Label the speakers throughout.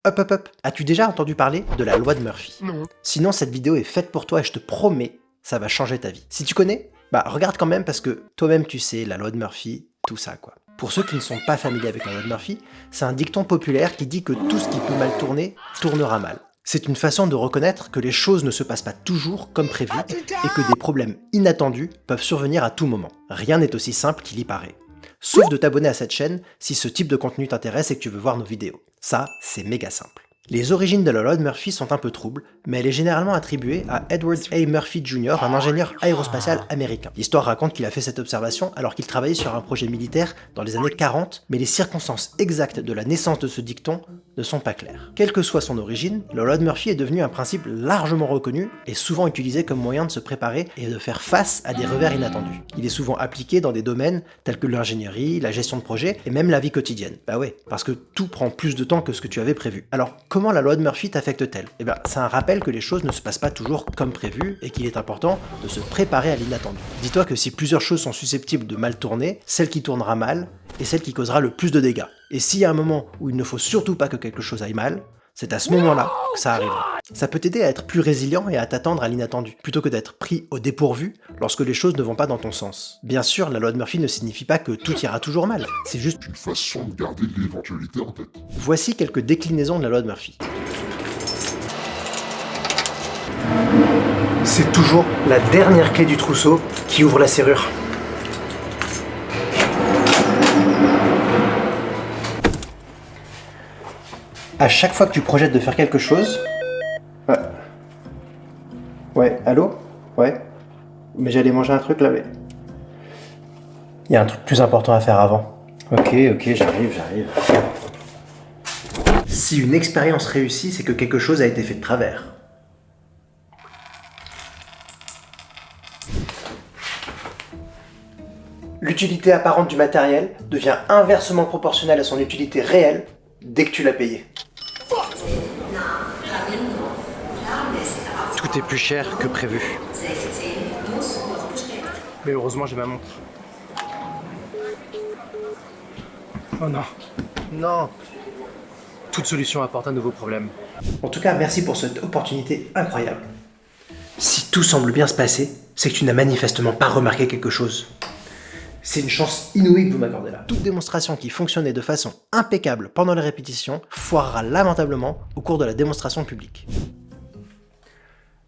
Speaker 1: Hop hop hop, as-tu déjà entendu parler de la loi de Murphy?
Speaker 2: Non.
Speaker 1: Sinon cette vidéo est faite pour toi et je te promets, ça va changer ta vie. Si tu connais, bah regarde quand même parce que toi-même tu sais, la loi de Murphy, tout ça quoi. Pour ceux qui ne sont pas familiers avec la loi de Murphy, c'est un dicton populaire qui dit que tout ce qui peut mal tourner, tournera mal. C'est une façon de reconnaître que les choses ne se passent pas toujours comme prévu et que des problèmes inattendus peuvent survenir à tout moment. Rien n'est aussi simple qu'il y paraît. Sauf de t'abonner à cette chaîne si ce type de contenu t'intéresse et que tu veux voir nos vidéos. Ça, c'est méga simple. Les origines de la loi de Murphy sont un peu troubles, mais elle est généralement attribuée à Edward A. Murphy Jr., un ingénieur aérospatial américain. L'histoire raconte qu'il a fait cette observation alors qu'il travaillait sur un projet militaire dans les années 40, mais les circonstances exactes de la naissance de ce dicton ne sont pas claires. Quelle que soit son origine, la loi de Murphy est devenue un principe largement reconnu et souvent utilisé comme moyen de se préparer et de faire face à des revers inattendus. Il est souvent appliqué dans des domaines tels que l'ingénierie, la gestion de projet et même la vie quotidienne. Bah ouais, parce que tout prend plus de temps que ce que tu avais prévu. Alors, comment la loi de Murphy t'affecte-t-elle? Eh bien, c'est un rappel que les choses ne se passent pas toujours comme prévu et qu'il est important de se préparer à l'inattendu. Dis-toi que si plusieurs choses sont susceptibles de mal tourner, celle qui tournera mal est celle qui causera le plus de dégâts. Et s'il y a un moment où il ne faut surtout pas que quelque chose aille mal, c'est à ce moment-là que ça arrivera. Ça peut t'aider à être plus résilient et à t'attendre à l'inattendu, plutôt que d'être pris au dépourvu lorsque les choses ne vont pas dans ton sens. Bien sûr, la loi de Murphy ne signifie pas que tout ira toujours mal, c'est juste
Speaker 2: Une façon de garder l'éventualité en tête.
Speaker 1: Voici quelques déclinaisons de la loi de Murphy. C'est toujours la dernière clé du trousseau qui ouvre la serrure. À chaque fois que tu projettes de faire quelque chose... Ouais, allô? Ouais. Mais j'allais manger un truc là, mais... Il y a un truc plus important à faire avant. Ok, j'arrive. Si une expérience réussit, c'est que quelque chose a été fait de travers. L'utilité apparente du matériel devient inversement proportionnelle à son utilité réelle dès que tu l'as payé. Tout est plus cher que prévu. Mais heureusement j'ai ma montre. Oh non. Non. Toute solution apporte un nouveau problème. En tout cas, merci pour cette opportunité incroyable. Si tout semble bien se passer, c'est que tu n'as manifestement pas remarqué quelque chose. C'est une chance inouïe que vous m'accordez là. Toute démonstration qui fonctionnait de façon impeccable pendant les répétitions foirera lamentablement au cours de la démonstration publique.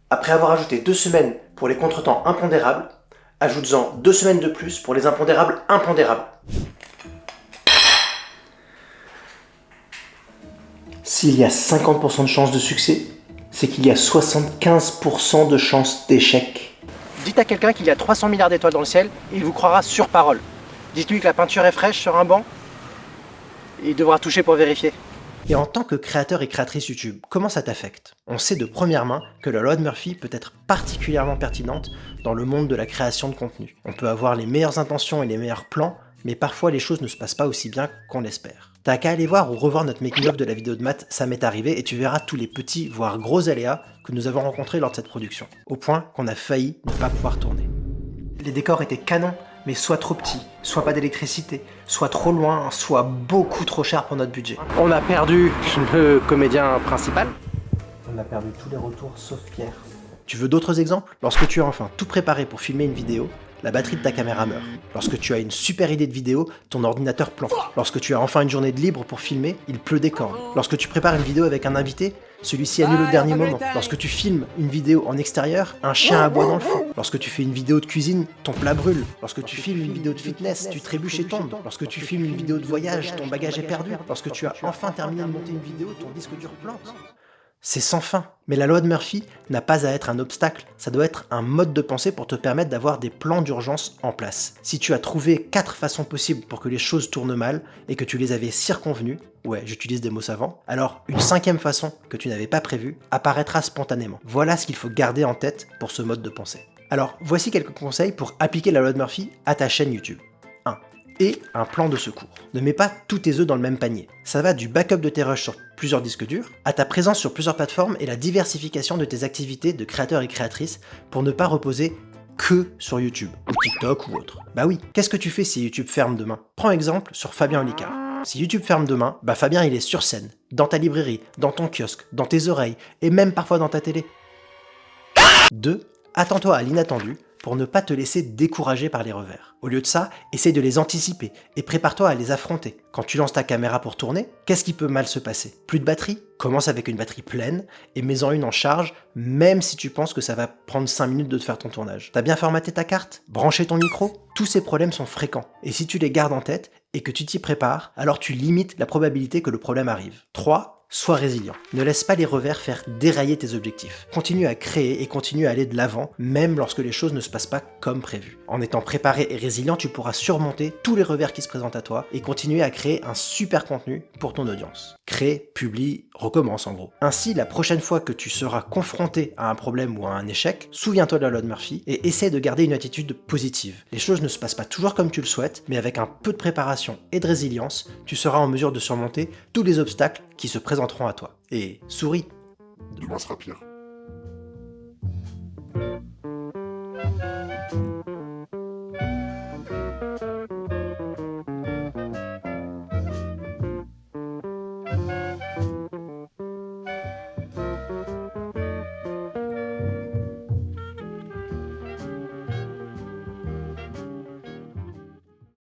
Speaker 1: Après avoir ajouté 2 semaines pour les contretemps impondérables, ajoute-en 2 semaines de plus pour les impondérables impondérables. S'il y a 50% de chances de succès, c'est qu'il y a 75% de chances d'échec. Dites à quelqu'un qu'il y a 300 milliards d'étoiles dans le ciel et il vous croira sur parole. Dites-lui que la peinture est fraîche sur un banc et il devra toucher pour vérifier. Et en tant que créateur et créatrice YouTube, comment ça t'affecte? On sait de première main que la loi de Murphy peut être particulièrement pertinente dans le monde de la création de contenu. On peut avoir les meilleures intentions et les meilleurs plans, mais parfois les choses ne se passent pas aussi bien qu'on l'espère. T'as qu'à aller voir ou revoir notre making-of de la vidéo de maths, ça m'est arrivé, et tu verras tous les petits, voire gros aléas que nous avons rencontrés lors de cette production, au point qu'on a failli ne pas pouvoir tourner. Les décors étaient canons, mais soit trop petits, soit pas d'électricité, soit trop loin, soit beaucoup trop cher pour notre budget. On a perdu le comédien principal. On a perdu tous les retours sauf Pierre. Tu veux d'autres exemples? Lorsque tu as enfin tout préparé pour filmer une vidéo, la batterie de ta caméra meurt. Lorsque tu as une super idée de vidéo, ton ordinateur plante. Lorsque tu as enfin une journée de libre pour filmer, il pleut des cordes. Lorsque tu prépares une vidéo avec un invité, celui-ci annule au dernier moment. Lorsque tu filmes une vidéo en extérieur, un chien aboie dans le fond. Lorsque tu fais une vidéo de cuisine, ton plat brûle. Lorsque tu filmes une vidéo de fitness, tu trébuches et tombes. Lorsque tu filmes une vidéo de voyage, ton bagage est perdu. Lorsque tu as enfin terminé de monter une vidéo, ton disque dur plante. C'est sans fin. Mais la loi de Murphy n'a pas à être un obstacle, ça doit être un mode de pensée pour te permettre d'avoir des plans d'urgence en place. Si tu as trouvé 4 façons possibles pour que les choses tournent mal et que tu les avais circonvenues, ouais, j'utilise des mots savants, alors une 5e façon que tu n'avais pas prévue apparaîtra spontanément. Voilà ce qu'il faut garder en tête pour ce mode de pensée. Alors, voici quelques conseils pour appliquer la loi de Murphy à ta chaîne YouTube. 1. Et un plan de secours. Ne mets pas tous tes œufs dans le même panier. Ça va du backup de tes rushs sur plusieurs disques durs, à ta présence sur plusieurs plateformes et la diversification de tes activités de créateur et créatrice pour ne pas reposer que sur YouTube, ou TikTok ou autre. Bah oui, qu'est-ce que tu fais si YouTube ferme demain? Prends exemple sur Fabien Olicard. Si YouTube ferme demain, bah Fabien il est sur scène, dans ta librairie, dans ton kiosque, dans tes oreilles, et même parfois dans ta télé. 2. Attends-toi à l'inattendu pour ne pas te laisser décourager par les revers. Au lieu de ça, essaye de les anticiper et prépare-toi à les affronter. Quand tu lances ta caméra pour tourner, qu'est-ce qui peut mal se passer? Plus de batterie? Commence avec une batterie pleine et mets-en une en charge, même si tu penses que ça va prendre 5 minutes de te faire ton tournage. T'as bien formaté ta carte? Branché ton micro? Tous ces problèmes sont fréquents, et si tu les gardes en tête et que tu t'y prépares, alors tu limites la probabilité que le problème arrive. 3. Sois résilient. Ne laisse pas les revers faire dérailler tes objectifs. Continue à créer et continue à aller de l'avant, même lorsque les choses ne se passent pas comme prévu. En étant préparé et résilient, tu pourras surmonter tous les revers qui se présentent à toi et continuer à créer un super contenu pour ton audience. Crée, publie, recommence en gros. Ainsi, la prochaine fois que tu seras confronté à un problème ou à un échec, souviens-toi de la loi de Murphy et essaie de garder une attitude positive. Les choses ne se passent pas toujours comme tu le souhaites, mais avec un peu de préparation et de résilience, tu seras en mesure de surmonter tous les obstacles qui se présenteront à toi. Et souris.
Speaker 2: Demain sera pire.